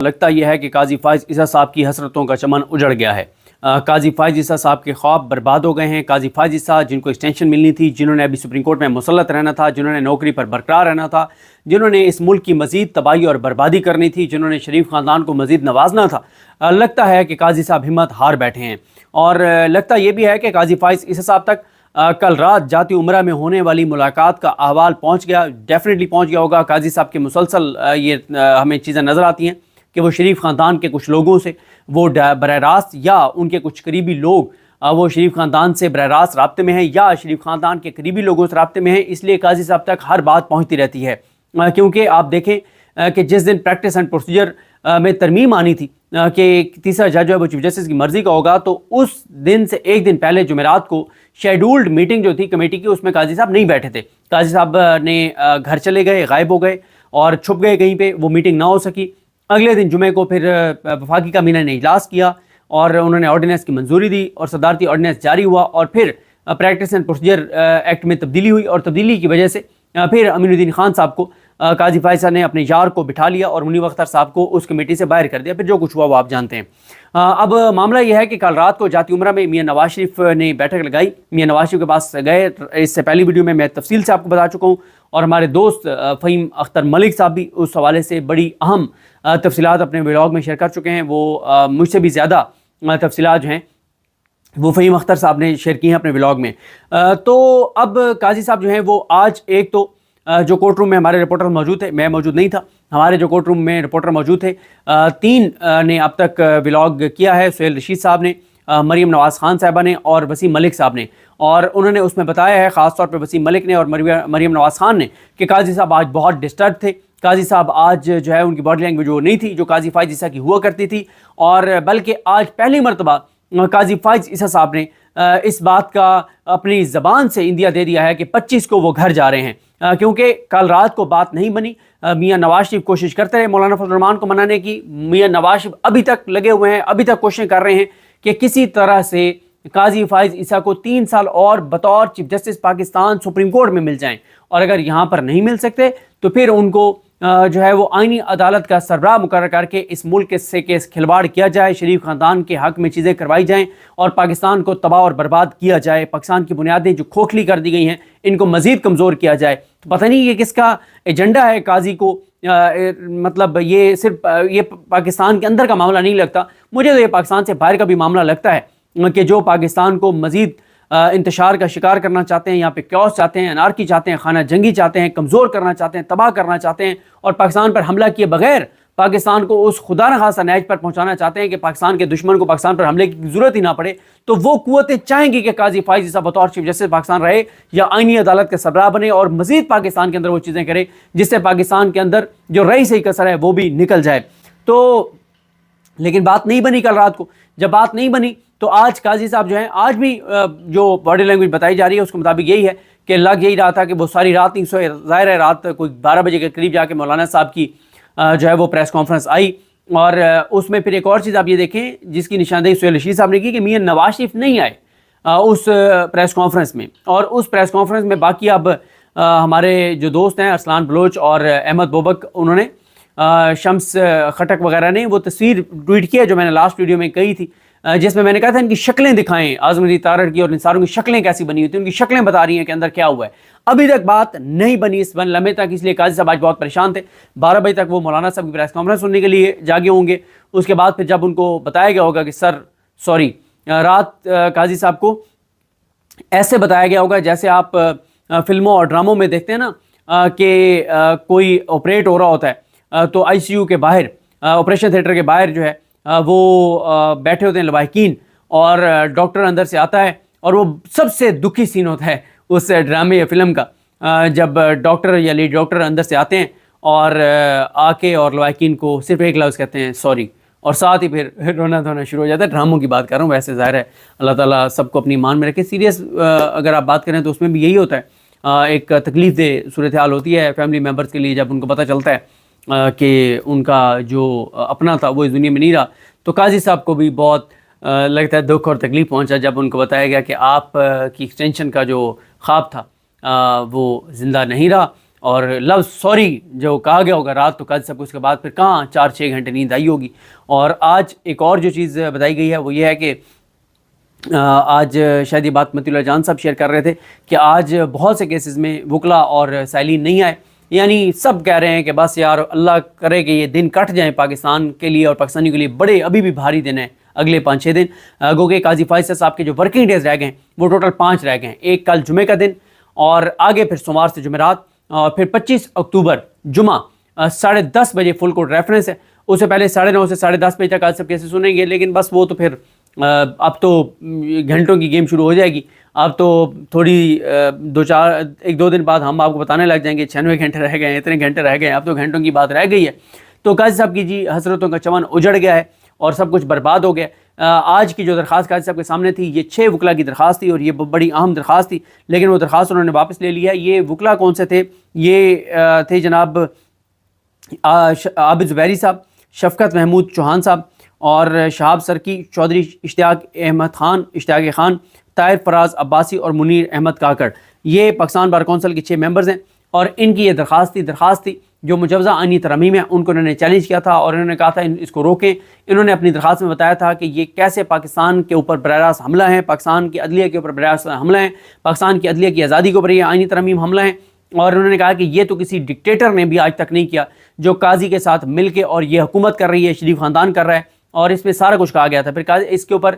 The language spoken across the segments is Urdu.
لگتا یہ ہے کہ قاضی فائز عیسیٰ صاحب کی حسرتوں کا چمن اجڑ گیا ہے۔ قاضی فائز عیسیٰ صاحب کے خواب برباد ہو گئے ہیں۔ قاضی فائز عیسیٰ جن کو ایکسٹینشن ملنی تھی، جنہوں نے ابھی سپریم کورٹ میں مسلط رہنا تھا، جنہوں نے نوکری پر برقرار رہنا تھا، جنہوں نے اس ملک کی مزید تباہی اور بربادی کرنی تھی، جنہوں نے شریف خاندان کو مزید نوازنا تھا، لگتا ہے کہ قاضی صاحب ہمت ہار بیٹھے ہیں۔ اور لگتا یہ بھی ہے کہ قاضی فائز عیسیٰ صاحب تک کل رات جاتی عمرہ میں ہونے والی ملاقات کا احوال پہنچ گیا، ڈیفینیٹلی پہنچ گیا ہوگا۔ قاضی صاحب کے مسلسل یہ ہمیں چیزیں نظر آتی ہیں کہ وہ شریف خاندان کے کچھ لوگوں سے وہ براہ راست یا ان کے کچھ قریبی لوگ وہ شریف خاندان سے براہ راست رابطے میں ہیں یا شریف خاندان کے قریبی لوگوں سے رابطے میں ہیں، اس لیے قاضی صاحب تک ہر بات پہنچتی رہتی ہے۔ کیونکہ آپ دیکھیں کہ جس دن پریکٹس اینڈ پروسیجر میں ترمیم آنی تھی کہ تیسرا جج جو ہے وہ چیف جسٹس کی مرضی کا ہوگا، تو اس دن سے ایک دن پہلے جمعرات کو شیڈولڈ میٹنگ جو تھی کمیٹی کی، اس میں قاضی صاحب نہیں بیٹھے تھے۔ قاضی صاحب نے گھر چلے گئے، غائب ہو گئے اور چھپ گئے کہیں پہ، وہ میٹنگ نہ ہو سکی۔ اگلے دن جمعے کو پھر وفاقی کابینہ نے اجلاس کیا اور انہوں نے آرڈیننس کی منظوری دی اور صدارتی آرڈیننس جاری ہوا، اور پھر پریکٹس اینڈ پروسیجر ایکٹ میں تبدیلی ہوئی، اور تبدیلی کی وجہ سے پھر امین الدین خان صاحب کو قاضی فائز صاحب نے اپنے یار کو بٹھا لیا اور منیب اختر صاحب کو اس کمیٹی سے باہر کر دیا۔ پھر جو کچھ ہوا وہ آپ جانتے ہیں۔ اب معاملہ یہ ہے کہ کل رات کو جاتی عمرہ میں میاں نواز شریف نے بیٹھک لگائی، میاں نواز شریف کے پاس گئے۔ اس سے پہلی ویڈیو میں تفصیل سے آپ کو بتا چکا ہوں، اور ہمارے دوست فہیم اختر ملک صاحب بھی اس حوالے سے بڑی اہم تفصیلات اپنے ولاگ میں شیئر کر چکے ہیں۔ وہ مجھ سے بھی زیادہ تفصیلات جو ہیں وہ فہیم اختر صاحب نے شیئر کی ہیں اپنے ولاگ میں۔ تو اب قاضی صاحب جو ہیں وہ آج ایک تو جو کورٹ روم میں ہمارے رپورٹر موجود تھے، میں موجود نہیں تھا، ہمارے جو کورٹ روم میں رپورٹر موجود تھے، 3 نے اب تک ولاگ کیا ہے، سہیل رشید صاحب نے، مریم نواز خان صاحبہ نے اور وسیم ملک صاحب نے، اور انہوں نے اس میں بتایا ہے خاص طور پہ وسیم ملک نے اور مریم نواز خان نے کہ قاضی صاحب آج بہت ڈسٹرب تھے۔ قاضی صاحب آج جو ہے ان کی باڈی لینگویج وہ نہیں تھی جو قاضی فائز عیسیٰ کی ہوا کرتی تھی، اور بلکہ آج پہلی مرتبہ قاضی فائز عیسیٰ صاحب نے اس بات کا اپنی زبان سے عندیہ دے دیا ہے کہ 25 کو وہ گھر جا رہے ہیں، کیونکہ کل رات کو بات نہیں بنی۔ میاں نواز شریف کوشش کرتے رہے مولانا فضل الرحمان کو منانے کی، میاں نواز شریف ابھی تک لگے ہوئے ہیں، ابھی تک کوششیں کر رہے ہیں کہ کسی طرح سے قاضی فائز عیسیٰ کو 3 سال اور بطور chief justice Pakistan supreme court میں مل جائیں، اور اگر یہاں پر نہیں مل سکتے تو پھر ان کو جو ہے وہ آئینی عدالت کا سربراہ مقرر کر کے اس ملک سے کھلواڑ کیا جائے، شریف خاندان کے حق میں چیزیں کروائی جائیں اور پاکستان کو تباہ اور برباد کیا جائے، پاکستان کی بنیادیں جو کھوکھلی کر دی گئی ہیں ان کو مزید کمزور کیا جائے۔ تو پتہ نہیں یہ کس کا ایجنڈا ہے قاضی کو، مطلب یہ صرف یہ پاکستان کے اندر کا معاملہ نہیں لگتا، مجھے تو یہ پاکستان سے باہر کا بھی معاملہ لگتا ہے کہ جو پاکستان کو مزید انتشار کا شکار کرنا چاہتے ہیں، یہاں پہ کیوس چاہتے ہیں، انارکی چاہتے ہیں، خانہ جنگی چاہتے ہیں، کمزور کرنا چاہتے ہیں، تباہ کرنا چاہتے ہیں، اور پاکستان پر حملہ کیے بغیر پاکستان کو اس خدا نخواستہ نہج پر پہنچانا چاہتے ہیں کہ پاکستان کے دشمن کو پاکستان پر حملے کی ضرورت ہی نہ پڑے، تو وہ قوتیں چاہیں گی کہ قاضی فائز عیسیٰ بطور چیف جسٹس پاکستان رہے یا آئینی عدالت کے سربراہ بنے اور مزید پاکستان کے اندر وہ چیزیں کرے جس سے پاکستان کے اندر جو رہی صحیح کسر ہے وہ بھی نکل جائے۔ تو لیکن بات نہیں بنی کل رات کو۔ جب بات نہیں بنی تو آج قاضی صاحب جو ہیں، آج بھی جو باڈی لینگویج بتائی جا رہی ہے اس کے مطابق یہی ہے کہ لگ یہی رہا تھا کہ وہ ساری رات نہیں سوئے۔ ظاہر ہے رات کوئی 12 بجے کے قریب جا کے مولانا صاحب کی جو ہے وہ پریس کانفرنس آئی، اور اس میں پھر ایک اور چیز آپ یہ دیکھیں جس کی نشاندہی سہیل رشید صاحب نے کی کہ میاں نواز شریف نہیں آئے اس پریس کانفرنس میں، اور اس پریس کانفرنس میں باقی اب ہمارے جو دوست ہیں ارسلان بلوچ اور احمد بوبک، انہوں نے شمس خٹک وغیرہ نے وہ تصویر ٹویٹ کیا جو میں نے لاسٹ ویڈیو میں کہی تھی، جس میں نے کہا تھا ان کی شکلیں دکھائیں، اعظم علی تارڑ کی اور ان ساروں کی شکلیں کیسی بنی ہوئی تھیں، ان کی شکلیں بتا رہی ہیں کہ اندر کیا ہوا ہے۔ ابھی تک بات نہیں بنی اس لمحے تک، اس لیے قاضی صاحب آج بہت پریشان تھے۔ 12 بجے تک وہ مولانا صاحب کی پریس کانفرنس سننے کے لیے جاگے ہوں گے۔ اس کے بعد پھر جب ان کو بتایا گیا ہوگا کہ سوری رات قاضی صاحب کو ایسے بتایا گیا ہوگا جیسے آپ فلموں اور ڈراموں میں دیکھتے ہیں نا کہ کوئی آپریٹ ہو رہا ہوتا ہے تو آئی سی یو کے باہر، آپریشن تھیٹر کے باہر جو ہے وہ بیٹھے ہوتے ہیں لواحقین، اور ڈاکٹر اندر سے آتا ہے، اور وہ سب سے دکھی سین ہوتا ہے اس ڈرامے یا فلم کا، جب ڈاکٹر یا لیڈ ڈاکٹر اندر سے آتے ہیں اور آ کے اور لواحقین کو صرف ایک لفظ کہتے ہیں سوری، اور ساتھ ہی پھر رونا دھونا شروع ہو جاتا ہے۔ ڈراموں کی بات کر رہا ہوں، ویسے ظاہر ہے اللہ تعالیٰ سب کو اپنی ایمان میں رکھے۔ سیریس اگر آپ بات کریں تو اس میں بھی یہی ہوتا ہے، ایک تکلیف دہ صورتحال ہوتی ہے فیملی ممبرس کے لیے جب ان کو پتہ چلتا ہے کہ ان کا جو اپنا تھا وہ اس دنیا میں نہیں رہا۔ تو قاضی صاحب کو بھی بہت لگتا ہے دکھ اور تکلیف پہنچا جب ان کو بتایا گیا کہ آپ کی ایکسٹینشن کا جو خواب تھا وہ زندہ نہیں رہا۔ اور لفظ سوری جو کہا گیا ہوگا رات، تو قاضی صاحب کو اس کے بعد پھر کہاں 4-6 گھنٹے نیند آئی ہوگی۔ اور آج ایک اور جو چیز بتائی گئی ہے وہ یہ ہے کہ آج شاید یہ بات متی اللہ جان صاحب شیئر کر رہے تھے کہ آج بہت سے کیسز میں وکلا اور سائلین نہیں آئے، یعنی سب کہہ رہے ہیں کہ بس یار اللہ کرے کہ یہ دن کٹ جائیں پاکستان کے لیے اور پاکستانیوں کے لیے، بڑے ابھی بھی بھاری دن ہیں اگلے 5-6 دن، گو کہ قاضی فائز صاحب کے جو ورکنگ ڈیز رہ گئے ہیں وہ ٹوٹل 5 رہ گئے ہیں، ایک کل جمعے کا دن اور آگے پھر سوموار سے جمعرات، اور پھر 25 اکتوبر جمعہ 10:30 بجے فل کورٹ ریفرنس ہے، اس سے پہلے 9:30 سے 10:30 بجے تک قاضی صاحب کیسے سنیں گے، لیکن بس وہ تو پھر اب تو گھنٹوں کی گیم شروع ہو جائے گی، اب تو تھوڑی 1-2 دن بعد ہم آپ کو بتانے لگ جائیں گے 96 گھنٹے رہ گئے ہیں، اتنے گھنٹے رہ گئے ہیں، اب تو گھنٹوں کی بات رہ گئی ہے۔ تو قاضی صاحب کی جی حسرتوں کا چمن اجڑ گیا ہے اور سب کچھ برباد ہو گیا۔ آج کی جو درخواست قاضی صاحب کے سامنے تھی یہ 6 وکلا کی درخواست تھی اور یہ بڑی اہم درخواست تھی، لیکن وہ درخواست انہوں نے واپس لے لیا۔ یہ وکلا کون سے تھے؟ یہ تھے جناب عابد زبیری صاحب، شفقت محمود چوہان صاحب اور شہاب سرکی، چودھری اشتیاق احمد خان، طاہر فراز عباسی اور منیر احمد کاکڑ، یہ پاکستان بار کونسل کے 6 ممبرز ہیں اور ان کی یہ درخواست تھی جو مجوزہ آئینی ترامیم ہے ان کو انہوں نے چیلنج کیا تھا اور انہوں نے کہا تھا اس کو روکیں۔ انہوں نے اپنی درخواست میں بتایا تھا کہ یہ کیسے پاکستان کے اوپر براہ راست حملہ ہے، پاکستان کی عدلیہ کے اوپر براہ راست حملہ ہے، پاکستان کی عدلیہ کی آزادی کے اوپر یہ آئینی ترامیم حملہ ہے، اور انہوں نے کہا کہ یہ تو کسی ڈکٹیٹر نے بھی آج تک نہیں کیا جو قاضی کے ساتھ مل کے اور یہ حکومت کر رہی ہے، شریف خاندان کر رہا ہے، اور اس میں سارا کچھ کہا گیا تھا۔ پھر اس کے اوپر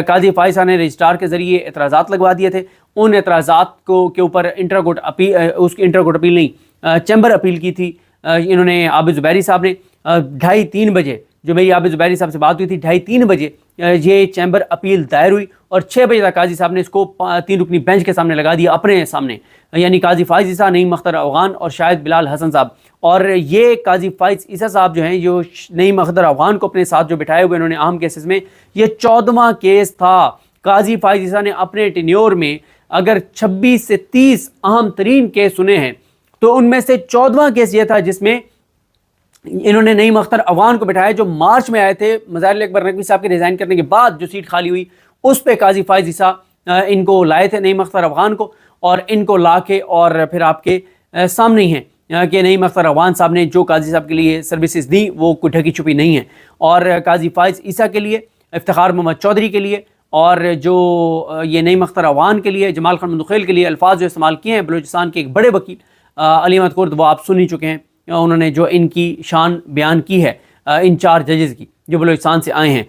قاضی فائز صاحب نے رجسٹرار کے ذریعے اعتراضات لگوا دیے تھے، ان اعتراضات کے اوپر انٹر کورٹ اپیل نہیں چیمبر اپیل کی تھی انہوں نے عابد زبیری صاحب نے 2:30-3 بجے، جو میری عابد زبیری صاحب سے بات ہوئی تھی 2:30-3 بجے یہ چیمبر اپیل دائر ہوئی اور 6 بجے تک قاضی صاحب نے اس کو 3 رکنی بینچ کے سامنے لگا دیا، اپنے سامنے، یعنی قاضی فائز عیسیٰ، نعیم اختر افغان اور شاہد بلال حسن صاحب۔ اور یہ قاضی فائز عیسیٰ صاحب جو ہیں، جو نعیم اختر افغان کو اپنے ساتھ جو بٹھائے ہوئے انہوں نے اہم کیسز میں، یہ 14واں کیس تھا۔ قاضی فائز عیسیٰ نے اپنے ٹینیور میں اگر 26 سے 30 اہم ترین کیس سنے ہیں تو ان میں سے 14واں کیس یہ تھا جس میں انہوں نے نعیم اختر افغان کو بٹھایا، جو مارچ میں آئے تھے مظاہر اکبر نقوی صاحب کے ریزائن کرنے کے بعد جو سیٹ خالی ہوئی اس پہ قاضی فائز عیسیٰ ان کو لائے تھے، نعیم اختر افغان کو، اور ان کو لا کے اور پھر آپ کے سامنے ہی ہیں کہ نعیم اختر افغان صاحب نے جو قاضی صاحب کے لیے سروسز دی وہ کوئی ڈھکی چھپی نہیں ہیں، اور قاضی فائز عیسیٰ کے لیے، افتخار محمد چودھری کے لیے اور جو یہ نعیم اختر افغان کے لیے، جمال خان مندخیل کے لیے الفاظ جو استعمال کیے ہیں بلوچستان کے ایک بڑے وکیل علی احمد کرد، وہ آپ سن ہی چکے ہیں، انہوں نے جو ان کی شان بیان کی ہے ان 4 ججز کی جو بلوچستان سے آئے ہیں،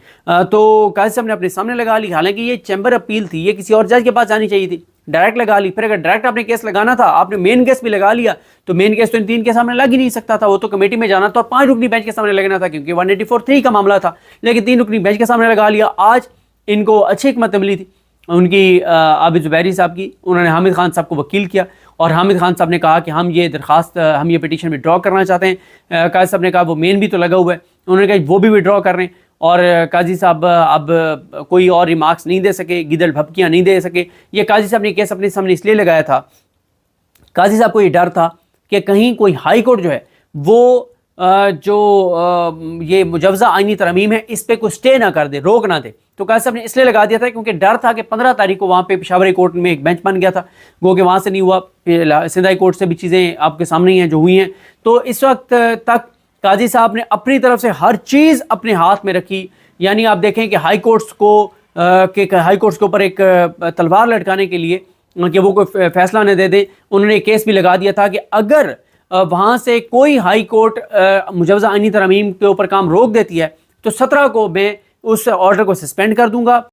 تو قاضی صاحب نے اپنے سامنے لگا لی، حالانکہ یہ چیمبر اپیل تھی، یہ کسی اور جج کے پاس جانی چاہیے تھی، ڈائریکٹ لگا لی۔ پھر اگر ڈائریکٹ آپ نے کیس لگانا تھا، آپ نے مین کیس بھی لگا لیا، تو مین کیس تو ان 3 کے سامنے لگ ہی نہیں سکتا تھا، وہ تو کمیٹی میں جانا تھا اور 5 رکنی بینچ کے سامنے لگنا تھا کیونکہ 184(3) کا معاملہ تھا، لیکن 3 رکنی بینچ کے سامنے لگا لیا۔ آج ان کو اچھی حکمت ملی تھی ان کی عابد زبیری صاحب کی، انہوں نے حامد خان صاحب کو وکیل کیا اور حامد خان صاحب نے کہا کہ ہم یہ پٹیشن بھی ڈرا کرنا چاہتے ہیں۔ قاضی صاحب نے کہا وہ مین بھی تو لگا ہوا ہے، انہوں نے کہا وہ بھی ڈرا کر رہے ہیں، اور قاضی صاحب اب کوئی اور ریمارکس نہیں دے سکے، گدڑ بھپکیاں نہیں دے سکے۔ یہ قاضی صاحب نے کیس اپنے سامنے اس لیے لگایا تھا، قاضی صاحب کو یہ ڈر تھا کہ کہیں کوئی ہائی کورٹ جو ہے وہ جو یہ مجوزہ آئینی ترامیم ہے اس پہ کوئی سٹے نہ کر دے، روک نہ دے، تو قاضی صاحب نے اس لیے لگا دیا تھا کیونکہ ڈر تھا کہ 15 تاریخ کو وہاں پہ پشاور کورٹ میں ایک بینچ بن گیا تھا، گو کہ وہاں سے نہیں ہوا، سندھ ہائی کورٹ سے بھی چیزیں آپ کے سامنے ہی ہیں جو ہوئی ہیں، تو اس وقت تک قاضی صاحب نے اپنی طرف سے ہر چیز اپنے ہاتھ میں رکھی، یعنی آپ دیکھیں کہ ہائی کورٹس کے اوپر ایک تلوار لٹکانے کے لیے کہ وہ کوئی فیصلہ نہ دے دیں، انہوں نے ایک کیس بھی لگا دیا تھا کہ اگر وہاں سے کوئی ہائی کورٹ مجوزہ آئینی ترامیم کے اوپر کام روک دیتی ہے تو 17 کو میں اس آرڈر کو سسپینڈ کر دوں گا۔